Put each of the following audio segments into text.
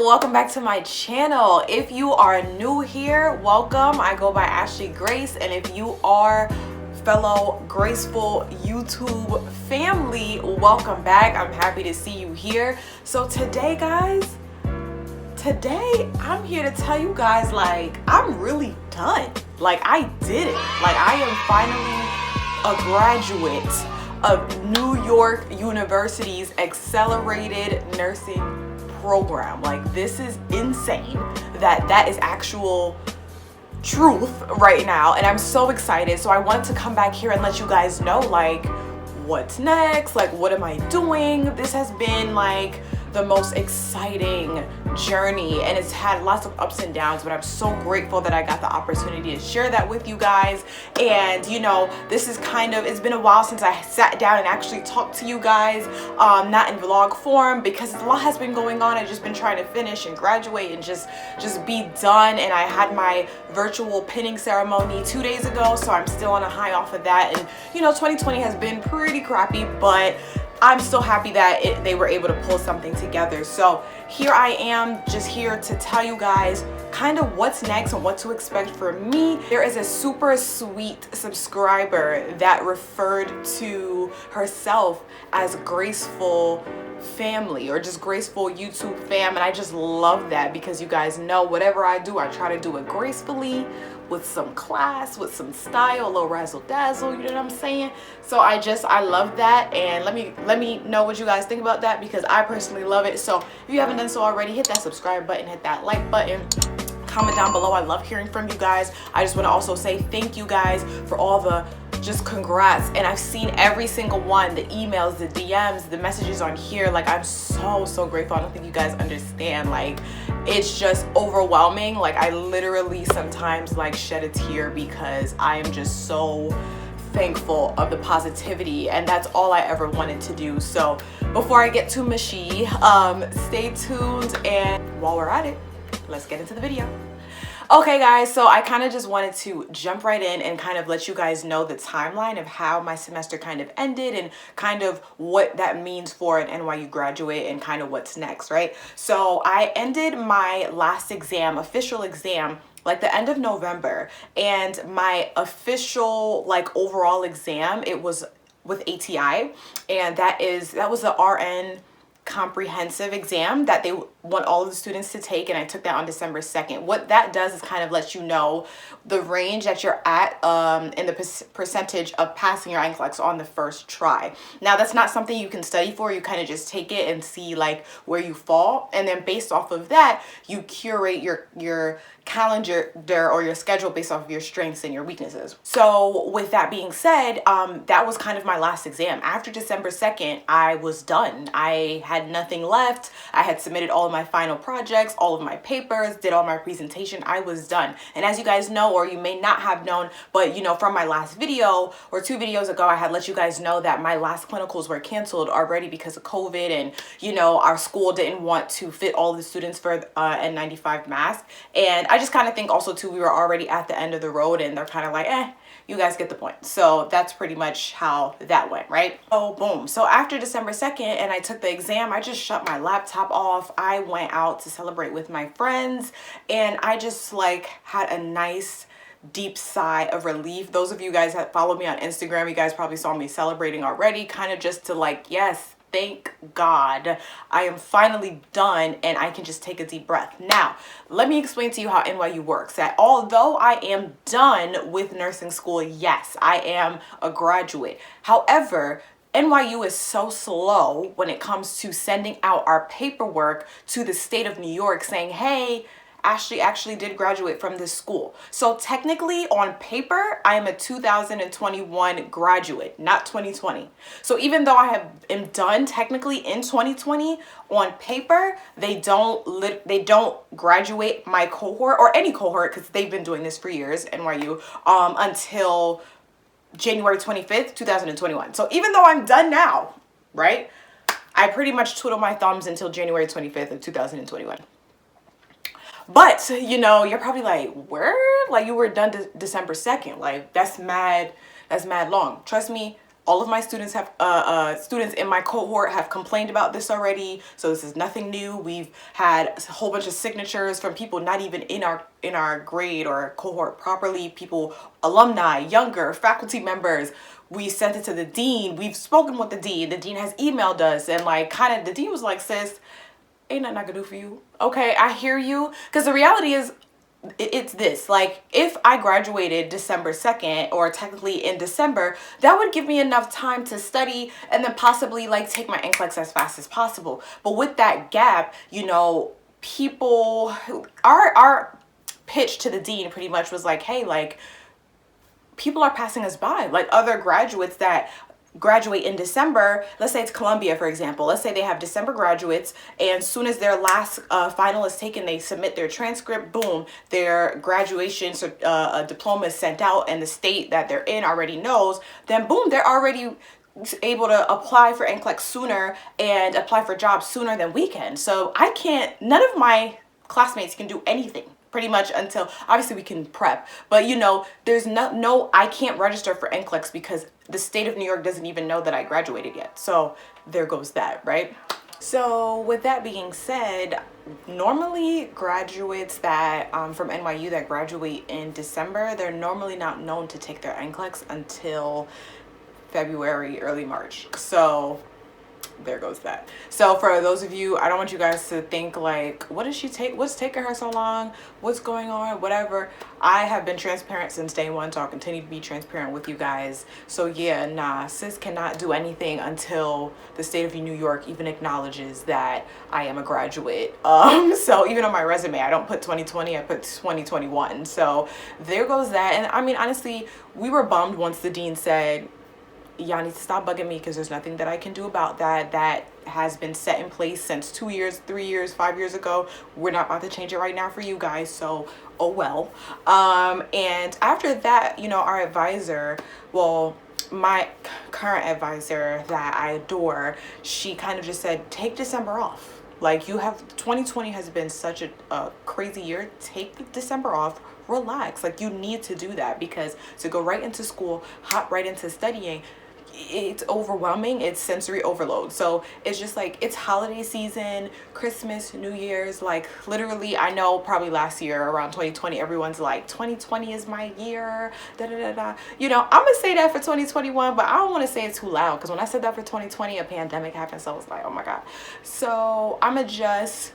welcome back to my channel. If you are new here, welcome. I go by Ashley Grace, and if you are fellow Graceful YouTube family, welcome back. I'm happy to see you here. So today, guys, I'm here to tell you guys, like, I'm really done. Like, I did it. Like, I am finally a graduate of New York University's accelerated nursing program. Like, this is insane that is actual truth right now, and I'm so excited. So I wanted to come back here and let you guys know, like, what's next, like, what am I doing. This has been like the most exciting journey, and it's had lots of ups and downs, but I'm so grateful that I got the opportunity to share that with you guys. And you know, this is kind of, it's been a while since I sat down and actually talked to you guys, not in vlog form, because a lot has been going on. I've just been trying to finish and graduate and just be done. And I had my virtual pinning ceremony 2 days ago, so I'm still on a high off of that. And you know, 2020 has been pretty crappy, but I'm still happy that they were able to pull something together. So here I am, just here to tell you guys kind of what's next and what to expect from me. There is a super sweet subscriber that referred to herself as Graceful Family, or just Graceful YouTube Fam, and I just love that, because you guys know whatever I do, I try to do it gracefully, with some class, with some style, a little razzle dazzle, you know what I'm saying? So I love that, and let me know what you guys think about that, because I personally love it. So if you haven't done so already, hit that subscribe button, hit that like button, comment down below. I love hearing from you guys. I just want to also say thank you guys for all the just congrats, and I've seen every single one, the emails, the DMs, the messages on here. Like, I'm so grateful. I don't think you guys understand. Like, it's just overwhelming. Like, I literally sometimes like shed a tear, because I am just so thankful of the positivity, and that's all I ever wanted to do. So before I get too mushy, stay tuned, and while we're at it, let's get into the video. Okay guys, so I kind of just wanted to jump right in and kind of let you guys know the timeline of how my semester kind of ended, and kind of what that means for an NYU graduate, and kind of what's next, right? So I ended my last exam, official exam, like the end of November, and my official like overall exam, it was with ATI, and that was the RN comprehensive exam that they want all of the students to take, and I took that on December 2nd. What that does is kind of let you know the range that you're at in the percentage of passing your Nclex on the first try. Now, that's not something you can study for. You kind of just take it and see like where you fall, and then based off of that, you curate your calendar or your schedule based off of your strengths and your weaknesses. So with that being said, that was kind of my last exam. After December 2nd, I was done. I had nothing left. I had submitted all of my final projects, all of my papers, did all my presentation. I was done. And as you guys know, or you may not have known, but you know, from my last video or 2 videos ago, I had let you guys know that my last clinicals were canceled already because of COVID, and you know, our school didn't want to fit all the students for N95 mask. And I just kind of think also too, we were already at the end of the road, and they're kind of like, you guys get the point. So that's pretty much how that went, right? Oh, boom. So after December 2nd and I took the exam, I just shut my laptop off. I went out to celebrate with my friends, and I just like had a nice deep sigh of relief. Those of you guys that follow me on Instagram, you guys probably saw me celebrating already, kind of just to like, yes, thank God, I am finally done, and I can just take a deep breath. Now, let me explain to you how NYU works. That although I am done with nursing school, yes, I am a graduate. However, NYU is so slow when it comes to sending out our paperwork to the state of New York saying, hey, Ashley actually did graduate from this school. So technically on paper, I am a 2021 graduate, not 2020. So even though I am done technically in 2020, on paper, they don't graduate my cohort, or any cohort, because they've been doing this for years, NYU, until January 25th, 2021. So even though I'm done now, right, I pretty much twiddle my thumbs until January 25th of 2021. But, you know, you're probably like, where? Like, you were done December 2nd. Like, that's mad long. Trust me, All of my students have students in my cohort have complained about this already, so this is nothing new. We've had a whole bunch of signatures from people not even in our grade or cohort properly, people, alumni, younger faculty members. We sent it to the dean. We've spoken with the dean. The dean has emailed us, and like kind of the dean was like, sis, ain't nothing I can do for you. Okay, I hear you. Because the reality is, it's this, like, if I graduated December 2nd, or technically in December, that would give me enough time to study and then possibly like take my Nclex as fast as possible. But with that gap, you know, people, our pitch to the dean pretty much was like, hey, like, people are passing us by, like other graduates that graduate in December. Let's say it's Columbia, for example. Let's say they have December graduates, and soon as their last final is taken, they submit their transcript, boom, their graduation diploma is sent out, and the state that they're in already knows, then boom, they're already able to apply for Nclex sooner and apply for jobs sooner than we can. So I can't, none of my classmates can do anything pretty much until, obviously we can prep, but you know, there's no, I can't register for Nclex because the state of New York doesn't even know that I graduated yet. So there goes that, right? So with that being said, normally graduates that from NYU that graduate in December, they're normally not known to take their Nclex until February, early March. So there goes that. So for those of you, I don't want you guys to think like, what does she take? What's taking her so long? What's going on? Whatever. I have been transparent since day one, so I'll continue to be transparent with you guys. So yeah, nah, sis cannot do anything until the state of New York even acknowledges that I am a graduate. So even on my resume, I don't put 2020, I put 2021. So there goes that. And I mean, honestly, we were bummed once the dean said, y'all need to stop bugging me because there's nothing that I can do about that. That has been set in place since 2 years, 3 years, 5 years ago. We're not about to change it right now for you guys. So, oh well. And after that, you know, our advisor, well, my current advisor that I adore, she kind of just said, take December off. Like, you have, 2020 has been such a crazy year. Take December off. Relax. Like, you need to do that because to go right into school, hop right into studying, it's overwhelming. It's sensory overload. So it's just like, it's holiday season, Christmas, New Year's, like literally, I know probably last year around 2020 everyone's like, 2020 is my year, da da da da. You know, I'm gonna say that for 2021, but I don't want to say it too loud because when I said that for 2020, a pandemic happened, so I was like, oh my god. So I'm gonna just,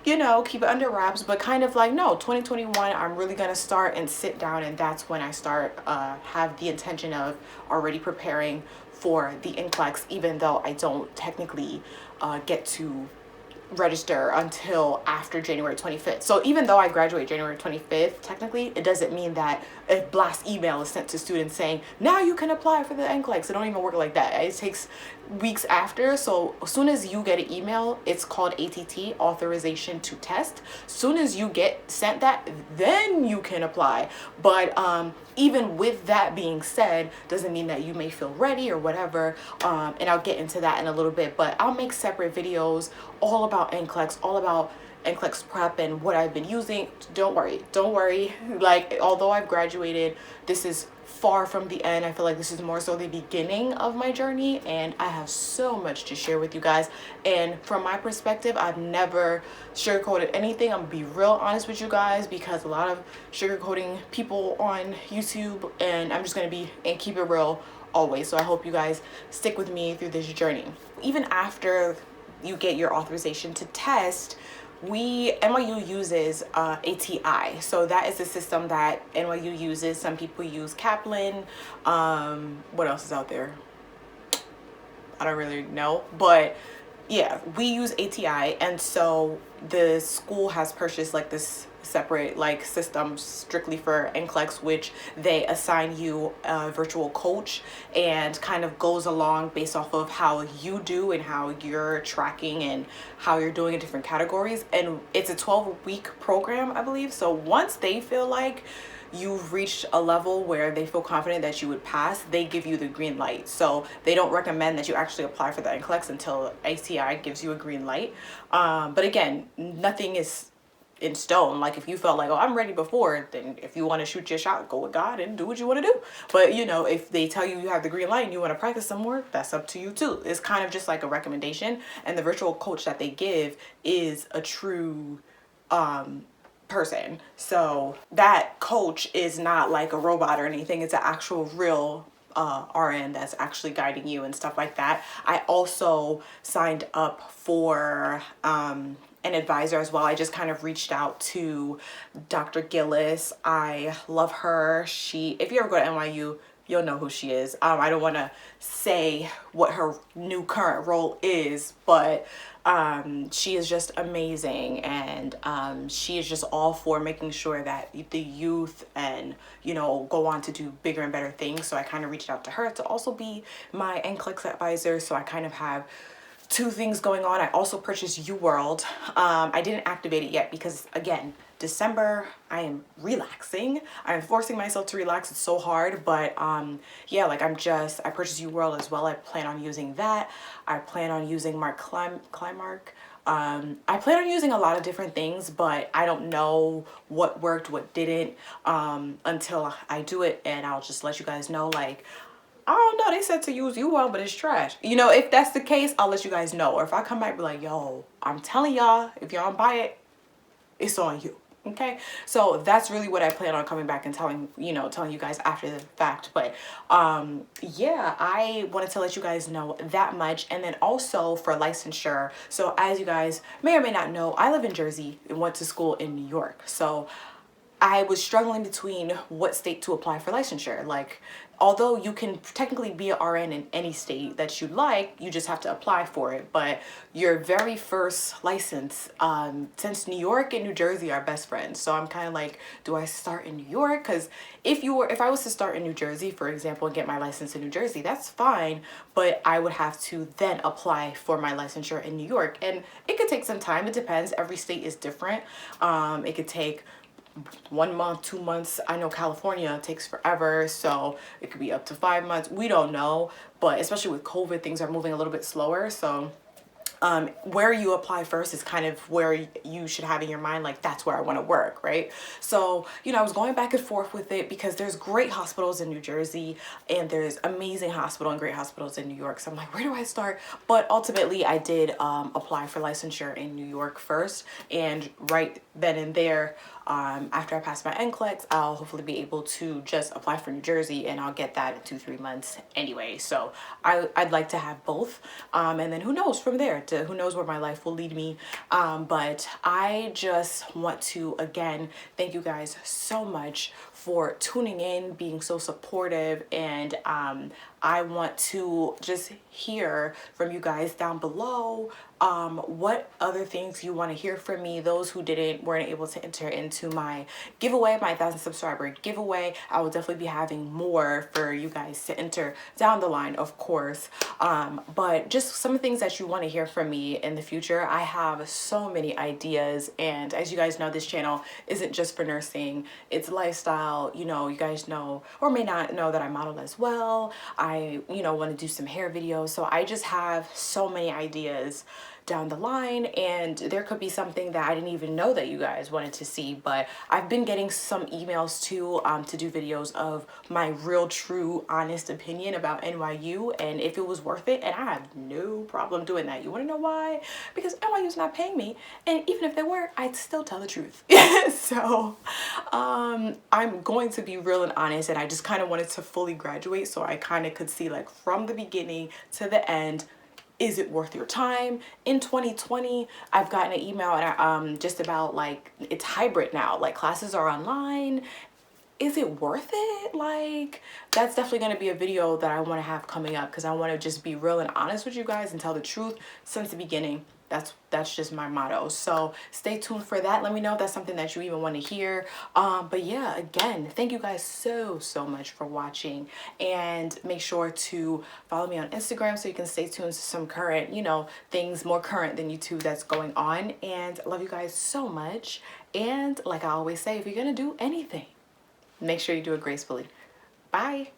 you know, keep it under wraps, but kind of like, no, 2021, I'm really going to start and sit down, and that's when I start, have the intention of already preparing for the Nclex, even though I don't technically get to register until after January 25th. So even though I graduate January 25th, technically, it doesn't mean that a blast email is sent to students saying, now you can apply for the Nclex. It don't even work like that. It takes weeks after. So as soon as you get an email, it's called ATT, authorization to test. Soon as you get sent that, then you can apply. But even with that being said, doesn't mean that you may feel ready or whatever. And I'll get into that in a little bit, but I'll make separate videos all about Nclex, all about Nclex prep and what I've been using. Don't worry. Like, although I've graduated, this is far from the end. I feel like this is more so the beginning of my journey, and I have so much to share with you guys. And from my perspective, I've never sugarcoated anything. I'm gonna be real honest with you guys because a lot of sugarcoating people on YouTube, and I'm just gonna be and keep it real always. So I hope you guys stick with me through this journey. Even after you get your authorization to test, NYU uses ATI. So that is the system that NYU uses. Some people use Kaplan. What else is out there? I don't really know, but yeah, we use ATI. And so the school has purchased like this separate like system strictly for Nclex, which they assign you a virtual coach and kind of goes along based off of how you do and how you're tracking and how you're doing in different categories. And it's a 12-week program, I believe. So once they feel like you've reached a level where they feel confident that you would pass, they give you the green light. So they don't recommend that you actually apply for the Nclex until ATI gives you a green light. But again, nothing is in stone. Like if you felt like, oh, I'm ready before, then if you want to shoot your shot, go with God and do what you want to do. But you know, if they tell you you have the green light and you want to practice some more, that's up to you too. It's kind of just like a recommendation, and the virtual coach that they give is a true person. So that coach is not like a robot or anything. It's an actual real RN that's actually guiding you and stuff like that. I also signed up for an advisor as well. I just kind of reached out to Dr. Gillis. I love her. If you ever go to NYU, you'll know who she is. I don't want to say what her new current role is, but she is just amazing, and she is just all for making sure that the youth and, you know, go on to do bigger and better things. So I kind of reached out to her to also be my Nclex advisor. So I kind of have two things going on. I also purchased UWorld. I didn't activate it yet because, again, December, I am relaxing. I'm forcing myself to relax. It's so hard, but yeah, like I purchased UWorld as well. I plan on using that. I plan on using Climark. I plan on using a lot of different things, but I don't know what worked, what didn't, until I do it, and I'll just let you guys know. Like, I don't know, they said to use UWorld, but it's trash. You know, if that's the case, I'll let you guys know. Or if I come back and be like, yo, I'm telling y'all, if y'all don't buy it, it's on you. Okay, so that's really what I plan on coming back and telling you guys after the fact. But yeah, I wanted to let you guys know that much. And then also for licensure, so as you guys may or may not know, I live in Jersey and went to school in New York. So I was struggling between what state to apply for licensure. Like, although you can technically be an RN in any state that you like, you just have to apply for it. But your very first license, since New York and New Jersey are best friends, so I'm kind of like, do I start in New York? Because if I was to start in New Jersey, for example, and get my license in New Jersey, that's fine. But I would have to then apply for my licensure in New York, and it could take some time. It depends. Every state is different. It could take 1 month, 2 months. I know California takes forever, so it could be up to 5 months. We don't know, but especially with COVID, things are moving a little bit slower. So where you apply first is kind of where you should have in your mind, like, that's where I want to work, right? So, you know, I was going back and forth with it because there's great hospitals in New Jersey and there's amazing hospital and great hospitals in New York. So I'm like, where do I start? But ultimately I did apply for licensure in New York first, and right then and there, after I pass my Nclex, I'll hopefully be able to just apply for New Jersey, and I'll get that in 2-3 months anyway. So I'd like to have both, and then who knows from there, who knows where my life will lead me. But I just want to again thank you guys so much for tuning in, being so supportive, and I want to just hear from you guys down below what other things you want to hear from me. Those who weren't able to enter into my giveaway, my 1,000 subscriber giveaway, I will definitely be having more for you guys to enter down the line, of course. But just some things that you want to hear from me in the future. I have so many ideas, and as you guys know, this channel isn't just for nursing, it's lifestyle. You know, you guys know or may not know that I model as well. I want to do some hair videos. So I just have so many ideas down the line, and there could be something that I didn't even know that you guys wanted to see. But I've been getting some emails too to do videos of my real, true, honest opinion about NYU and if it was worth it, and I have no problem doing that. You want to know why? Because NYU's not paying me, and even if they were, I'd still tell the truth. So I'm going to be real and honest, and I just kind of wanted to fully graduate so I kind of could see, like, from the beginning to the end, is it worth your time? In 2020, I've gotten an email and just about, like, it's hybrid now, like classes are online. Is it worth it? Like, that's definitely going to be a video that I want to have coming up, because I want to just be real and honest with you guys and tell the truth since the beginning. That's just my motto. So stay tuned for that. Let me know if that's something that you even want to hear. But yeah, again, thank you guys so much for watching, and make sure to follow me on Instagram so you can stay tuned to some current, things more current than YouTube that's going on. And I love you guys so much. And like I always say, if you're gonna do anything, make sure you do it gracefully. Bye.